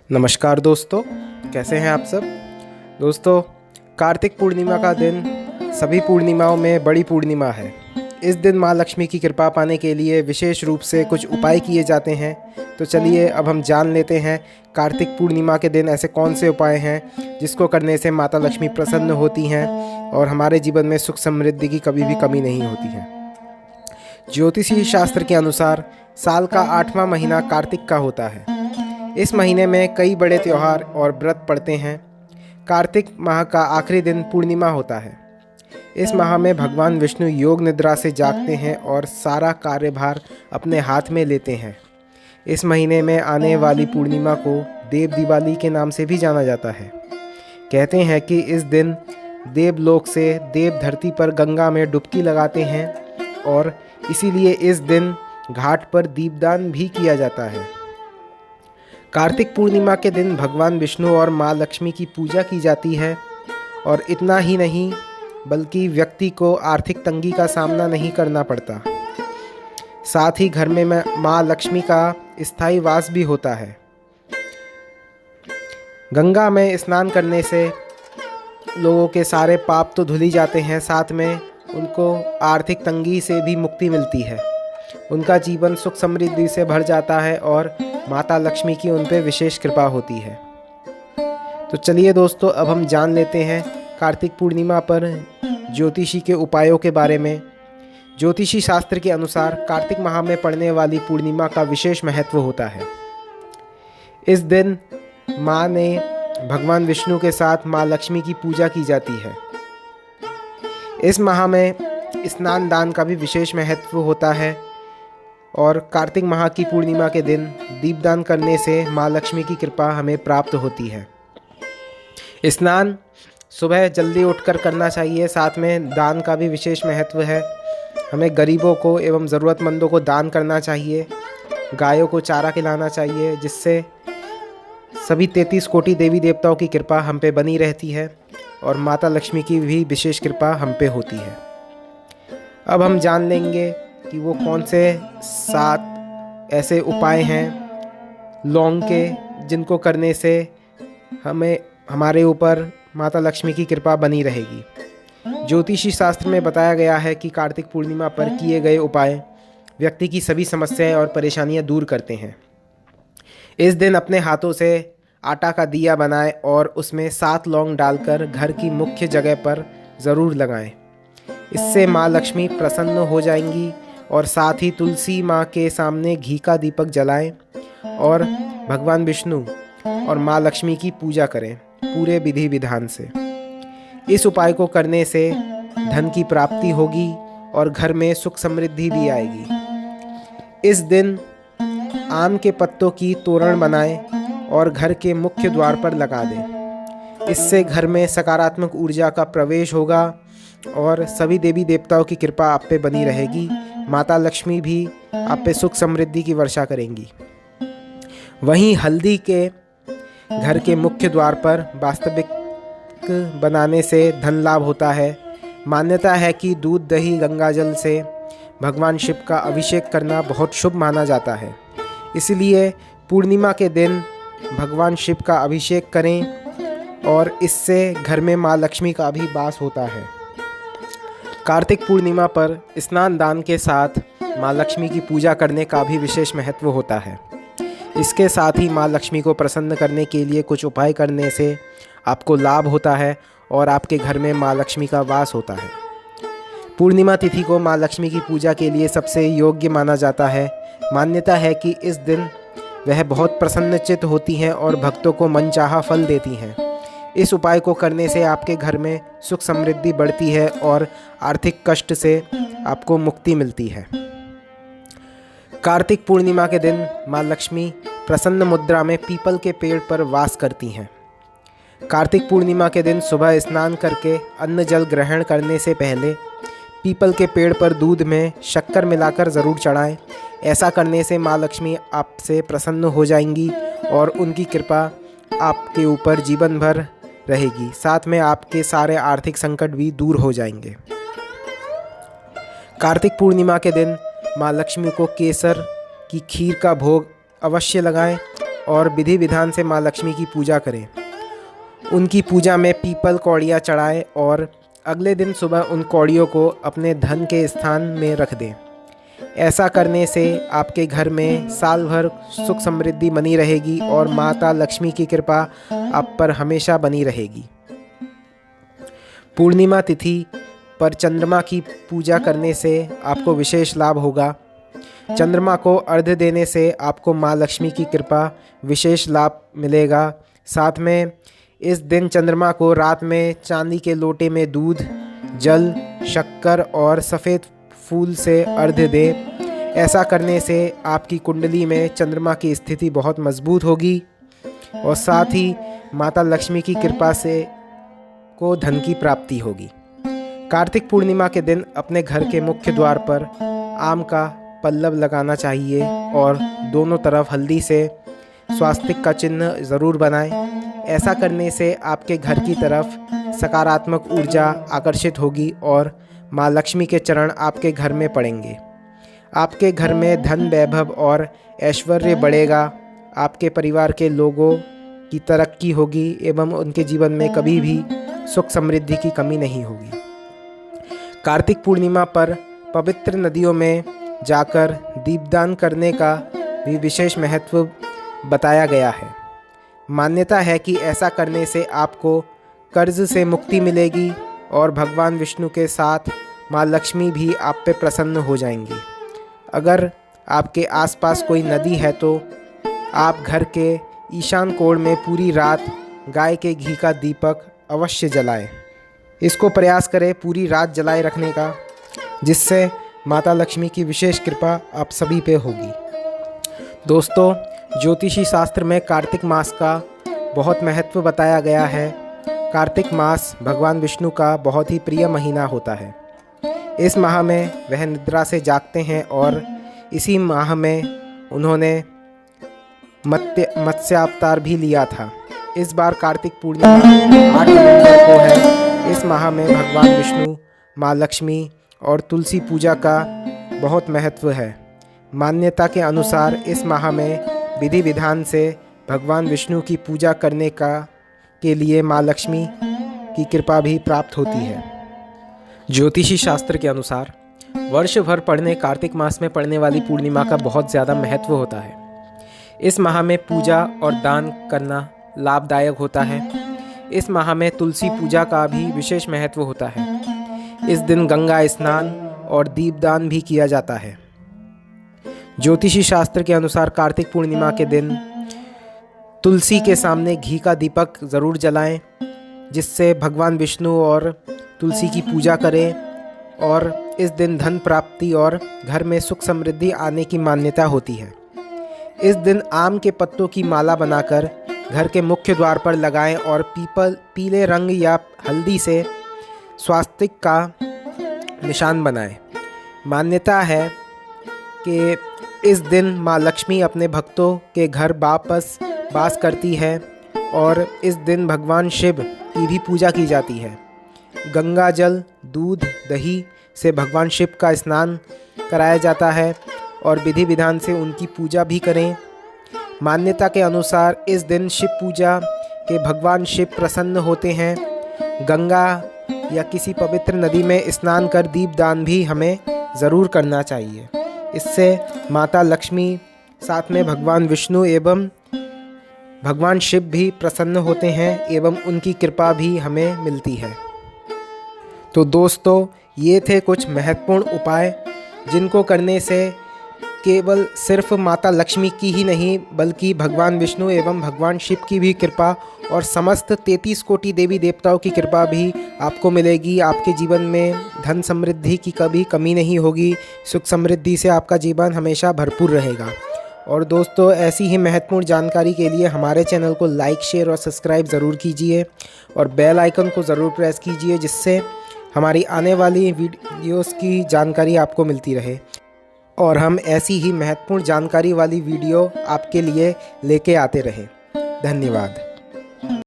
नमस्कार दोस्तों, कैसे हैं आप सब। दोस्तों, कार्तिक पूर्णिमा का दिन सभी पूर्णिमाओं में बड़ी पूर्णिमा है। इस दिन माँ लक्ष्मी की कृपा पाने के लिए विशेष रूप से कुछ उपाय किए जाते हैं। तो चलिए अब हम जान लेते हैं कार्तिक पूर्णिमा के दिन ऐसे कौन से उपाय हैं जिसको करने से माता लक्ष्मी प्रसन्न होती हैं और हमारे जीवन में सुख समृद्धि की कभी भी कमी नहीं होती है। ज्योतिषी शास्त्र के अनुसार साल का 8वां महीना कार्तिक का होता है। इस महीने में कई बड़े त्योहार और व्रत पड़ते हैं। कार्तिक माह का आखिरी दिन पूर्णिमा होता है। इस माह में भगवान विष्णु योग निद्रा से जागते हैं और सारा कार्यभार अपने हाथ में लेते हैं। इस महीने में आने वाली पूर्णिमा को देव दिवाली के नाम से भी जाना जाता है। कहते हैं कि इस दिन देवलोक से देव धरती पर गंगा में डुबकी लगाते हैं और इसीलिए इस दिन घाट पर दीपदान भी किया जाता है। कार्तिक पूर्णिमा के दिन भगवान विष्णु और माँ लक्ष्मी की पूजा की जाती है और इतना ही नहीं बल्कि व्यक्ति को आर्थिक तंगी का सामना नहीं करना पड़ता। साथ ही घर में माँ लक्ष्मी का स्थायी वास भी होता है। गंगा में स्नान करने से लोगों के सारे पाप तो धुल ही जाते हैं, साथ में उनको आर्थिक तंगी से भी मुक्ति मिलती है। उनका जीवन सुख समृद्धि से भर जाता है और माता लक्ष्मी की उन पर विशेष कृपा होती है। तो चलिए दोस्तों, अब हम जान लेते हैं कार्तिक पूर्णिमा पर ज्योतिषी के उपायों के बारे में। ज्योतिषी शास्त्र के अनुसार कार्तिक माह में पड़ने वाली पूर्णिमा का विशेष महत्व होता है। इस दिन माँ ने भगवान विष्णु के साथ माँ लक्ष्मी की पूजा की जाती है। इस माह में स्नान दान का भी विशेष महत्व होता है और कार्तिक माह की पूर्णिमा के दिन दीपदान करने से माँ लक्ष्मी की कृपा हमें प्राप्त होती है। स्नान सुबह जल्दी उठकर करना चाहिए। साथ में दान का भी विशेष महत्व है। हमें गरीबों को एवं ज़रूरतमंदों को दान करना चाहिए। गायों को चारा खिलाना चाहिए, जिससे सभी 33 कोटि देवी देवताओं की कृपा हम पे बनी रहती है और माता लक्ष्मी की भी विशेष कृपा हम पे होती है। अब हम जान लेंगे कि वो कौन से 7 ऐसे उपाय हैं लौंग के, जिनको करने से हमें हमारे ऊपर माता लक्ष्मी की कृपा बनी रहेगी। ज्योतिषी शास्त्र में बताया गया है कि कार्तिक पूर्णिमा पर किए गए उपाय व्यक्ति की सभी समस्याएं और परेशानियां दूर करते हैं। इस दिन अपने हाथों से आटा का दिया बनाएं और उसमें 7 लौंग डालकर घर की मुख्य जगह पर ज़रूर लगाएं। इससे माँ लक्ष्मी प्रसन्न हो जाएंगी। और साथ ही तुलसी माँ के सामने घी का दीपक जलाएं और भगवान विष्णु और माँ लक्ष्मी की पूजा करें पूरे विधि विधान से। इस उपाय को करने से धन की प्राप्ति होगी और घर में सुख समृद्धि भी आएगी। इस दिन आम के पत्तों की तोरण बनाएं और घर के मुख्य द्वार पर लगा दें। इससे घर में सकारात्मक ऊर्जा का प्रवेश होगा और सभी देवी देवताओं की कृपा आप पे बनी रहेगी। माता लक्ष्मी भी आप पे सुख समृद्धि की वर्षा करेंगी। वहीं हल्दी के घर के मुख्य द्वार पर वास्तविक बनाने से धन लाभ होता है। मान्यता है कि दूध दही गंगा जल से भगवान शिव का अभिषेक करना बहुत शुभ माना जाता है। इसलिए पूर्णिमा के दिन भगवान शिव का अभिषेक करें और इससे घर में माँ लक्ष्मी का भी वास होता है। कार्तिक पूर्णिमा पर स्नान दान के साथ माँ लक्ष्मी की पूजा करने का भी विशेष महत्व होता है। इसके साथ ही माँ लक्ष्मी को प्रसन्न करने के लिए कुछ उपाय करने से आपको लाभ होता है और आपके घर में माँ लक्ष्मी का वास होता है। पूर्णिमा तिथि को माँ लक्ष्मी की पूजा के लिए सबसे योग्य माना जाता है। मान्यता है कि इस दिन वह बहुत प्रसन्नचित्त होती हैं और भक्तों को मनचाहा फल देती हैं। इस उपाय को करने से आपके घर में सुख समृद्धि बढ़ती है और आर्थिक कष्ट से आपको मुक्ति मिलती है। कार्तिक पूर्णिमा के दिन माँ लक्ष्मी प्रसन्न मुद्रा में पीपल के पेड़ पर वास करती हैं। कार्तिक पूर्णिमा के दिन सुबह स्नान करके अन्न जल ग्रहण करने से पहले पीपल के पेड़ पर दूध में शक्कर मिलाकर ज़रूर चढ़ाएं। ऐसा करने से माँ लक्ष्मी आपसे प्रसन्न हो जाएंगी और उनकी कृपा आपके ऊपर जीवन भर रहेगी। साथ में आपके सारे आर्थिक संकट भी दूर हो जाएंगे। कार्तिक पूर्णिमा के दिन माँ लक्ष्मी को केसर की खीर का भोग अवश्य लगाएं और विधि विधान से माँ लक्ष्मी की पूजा करें। उनकी पूजा में पीपल कौड़ियाँ चढ़ाएं और अगले दिन सुबह उन कौड़ियों को अपने धन के स्थान में रख दें। ऐसा करने से आपके घर में साल भर सुख समृद्धि बनी रहेगी और माता लक्ष्मी की कृपा आप पर हमेशा बनी रहेगी। पूर्णिमा तिथि पर चंद्रमा की पूजा करने से आपको विशेष लाभ होगा। चंद्रमा को अर्घ्य देने से आपको माँ लक्ष्मी की कृपा विशेष लाभ मिलेगा। साथ में इस दिन चंद्रमा को रात में चांदी के लोटे में दूध, जल, शक्कर और सफ़ेद फूल से अर्घ्य दें। ऐसा करने से आपकी कुंडली में चंद्रमा की स्थिति बहुत मजबूत होगी और साथ ही माता लक्ष्मी की कृपा से को धन की प्राप्ति होगी। कार्तिक पूर्णिमा के दिन अपने घर के मुख्य द्वार पर आम का पल्लव लगाना चाहिए और दोनों तरफ हल्दी से स्वास्तिक का चिन्ह ज़रूर बनाएं। ऐसा करने से आपके घर की तरफ सकारात्मक ऊर्जा आकर्षित होगी और माँ लक्ष्मी के चरण आपके घर में पड़ेंगे। आपके घर में धन, वैभव और ऐश्वर्य बढ़ेगा। आपके परिवार के लोगों की तरक्की होगी एवं उनके जीवन में कभी भी सुख समृद्धि की कमी नहीं होगी। कार्तिक पूर्णिमा पर पवित्र नदियों में जाकर दीपदान करने का भी विशेष महत्व बताया गया है। मान्यता है कि ऐसा करने से आपको कर्ज से मुक्ति मिलेगी और भगवान विष्णु के साथ माँ लक्ष्मी भी आप पे प्रसन्न हो जाएंगी। अगर आपके आसपास कोई नदी है तो आप घर के ईशान कोण में पूरी रात गाय के घी का दीपक अवश्य जलाएं। इसको प्रयास करें पूरी रात जलाए रखने का, जिससे माता लक्ष्मी की विशेष कृपा आप सभी पे होगी। दोस्तों, ज्योतिषी शास्त्र में कार्तिक मास का बहुत महत्व बताया गया है। कार्तिक मास भगवान विष्णु का बहुत ही प्रिय महीना होता है। इस माह में वह निद्रा से जागते हैं और इसी माह में उन्होंने मत्स्यावतार भी लिया था। इस बार कार्तिक पूर्णिमा 8 नवंबर को है। इस माह में भगवान विष्णु, माँ लक्ष्मी और तुलसी पूजा का बहुत महत्व है। मान्यता के अनुसार इस माह में विधि विधान से भगवान विष्णु की पूजा करने के लिए माँ लक्ष्मी की कृपा भी प्राप्त होती है। ज्योतिषी शास्त्र के अनुसार वर्ष भर पड़ने कार्तिक मास में पड़ने वाली पूर्णिमा का बहुत ज़्यादा महत्व होता है। इस माह में पूजा और दान करना लाभदायक होता है। इस माह में तुलसी पूजा का भी विशेष महत्व होता है। इस दिन गंगा स्नान और दीपदान भी किया जाता है। ज्योतिषी शास्त्र के अनुसार कार्तिक पूर्णिमा के दिन तुलसी के सामने घी का दीपक ज़रूर जलाएं, जिससे भगवान विष्णु और तुलसी की पूजा करें और इस दिन धन प्राप्ति और घर में सुख समृद्धि आने की मान्यता होती है। इस दिन आम के पत्तों की माला बनाकर घर के मुख्य द्वार पर लगाएं और पीले रंग या हल्दी से स्वास्तिक का निशान बनाएं। मान्यता है कि इस दिन माँ लक्ष्मी अपने भक्तों के घर वापस वास करती है और इस दिन भगवान शिव की भी पूजा की जाती है। गंगा जल, दूध, दही से भगवान शिव का स्नान कराया जाता है और विधि विधान से उनकी पूजा भी करें। मान्यता के अनुसार इस दिन शिव पूजा के भगवान शिव प्रसन्न होते हैं। गंगा या किसी पवित्र नदी में स्नान कर दीपदान भी हमें ज़रूर करना चाहिए। इससे माता लक्ष्मी, साथ में भगवान विष्णु एवं भगवान शिव भी प्रसन्न होते हैं एवं उनकी कृपा भी हमें मिलती है। तो दोस्तों, ये थे कुछ महत्वपूर्ण उपाय जिनको करने से केवल सिर्फ माता लक्ष्मी की ही नहीं बल्कि भगवान विष्णु एवं भगवान शिव की भी कृपा और समस्त 33 कोटि देवी देवताओं की कृपा भी आपको मिलेगी। आपके जीवन में धन समृद्धि की कभी कमी नहीं होगी। सुख समृद्धि से आपका जीवन हमेशा भरपूर रहेगा। और दोस्तों, ऐसी ही महत्वपूर्ण जानकारी के लिए हमारे चैनल को लाइक, शेयर और सब्सक्राइब ज़रूर कीजिए और बेल आइकन को ज़रूर प्रेस कीजिए, जिससे हमारी आने वाली वीडियोस की जानकारी आपको मिलती रहे और हम ऐसी ही महत्वपूर्ण जानकारी वाली वीडियो आपके लिए लेके आते रहें। धन्यवाद।